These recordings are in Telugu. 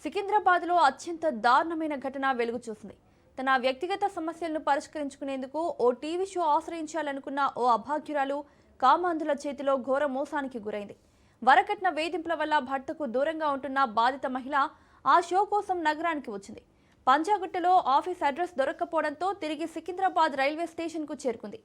సికింద్రాబాద్లో అత్యంత దారుణమైన ఘటన వెలుగు చూసింది. తన వ్యక్తిగత సమస్యలను పరిష్కరించుకునేందుకు ఓ టీవీ షో ఆశ్రయించాలనుకున్న ఓ అభాగ్యురాలు కామాంధుల చేతిలో ఘోర మోసానికి గురైంది. వరకట్న వేధింపుల వల్ల భర్తకు దూరంగా ఉంటున్న బాధిత మహిళ ఆ షో కోసం నగరానికి వచ్చింది. పంజాగుట్టలో ఆఫీస్ అడ్రస్ దొరక్కపోవడంతో తిరిగి సికింద్రాబాద్ రైల్వే స్టేషన్కు చేరుకుంది.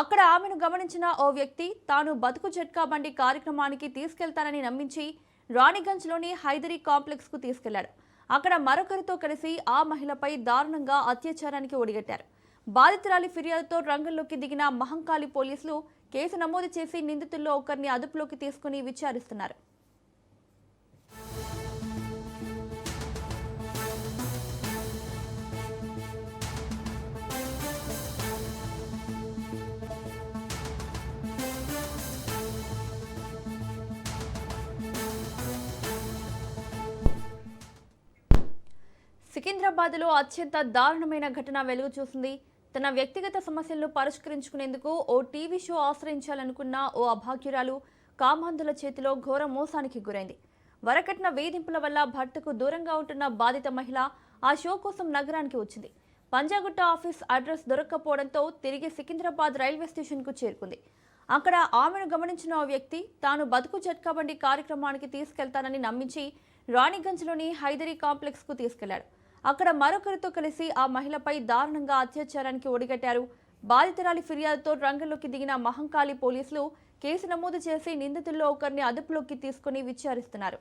అక్కడ ఆమెను గమనించిన ఓ వ్యక్తి తాను బతుకు జట్కా బండి కార్యక్రమానికి తీసుకెళ్తానని నమ్మించి రాణిగంజ్లోని హైదరీ కాంప్లెక్స్ కు తీసుకెళ్లాడు. అక్కడ మరొకరితో కలిసి ఆ మహిళపై దారుణంగా అత్యాచారానికి ఒడిగట్టారు. బాధితురాలి ఫిర్యాదుతో రంగంలోకి దిగిన మహంకాళి పోలీసులు కేసు నమోదు చేసి నిందితుల్లో ఒకరిని అదుపులోకి తీసుకుని విచారిస్తున్నారు. సికింద్రాబాద్లో అత్యంత దారుణమైన ఘటన వెలుగు చూసింది. తన వ్యక్తిగత సమస్యలను పరిష్కరించుకునేందుకు ఓ టీవీ షో ఆశ్రయించాలనుకున్న ఓ అభాగ్యురాలు కామాంధుల చేతిలో ఘోర మోసానికి గురైంది. వరకట్న వేధింపుల వల్ల భర్తకు దూరంగా ఉంటున్న బాధిత మహిళ ఆ షో కోసం నగరానికి వచ్చింది. పంజాగుట్ట ఆఫీస్ అడ్రస్ దొరక్కపోవడంతో తిరిగి సికింద్రాబాద్ రైల్వే స్టేషన్కు చేరుకుంది. అక్కడ ఆమెను గమనించిన ఓ వ్యక్తి తాను బతుకు జట్కా బండి కార్యక్రమానికి తీసుకెళ్తానని నమ్మించి రాణిగంజ్లోని హైదరీ కాంప్లెక్స్ కు తీసుకెళ్లాడు. అక్కడ మరొకరితో కలిసి ఆ మహిళపై దారుణంగా అత్యాచారానికి ఒడిగట్టారు. బాధితురాలి ఫిర్యాదుతో రంగంలోకి దిగిన మహంకాళి పోలీసులు కేసు నమోదు చేసి నిందితుల్లో ఒకరిని అదుపులోకి తీసుకుని విచారిస్తున్నారు.